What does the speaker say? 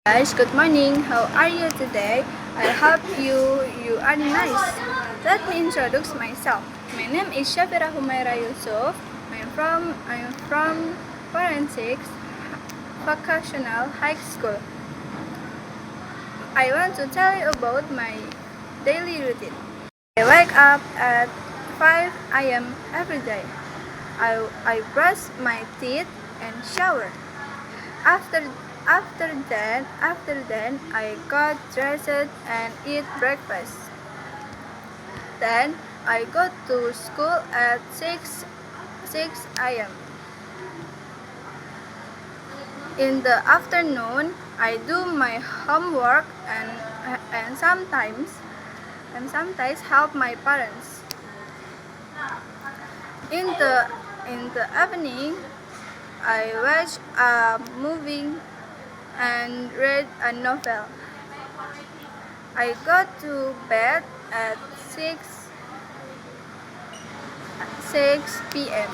Guys, good morning. How are you today? I hope you are nice. Let me introduce myself. My name is Shafira Humaira Yusuf. I'm from Forensics Vocational High School. I want to tell you about my daily routine. I wake up at 5 a.m. every day. I brush my teeth and shower. After after then, I got dressed and eat breakfast. Then I go to school at 6 a.m. In the afternoon, I do my homework and sometimes help my parents. In the evening, I watch a movie and read a novel. I go to bed at 6 p.m.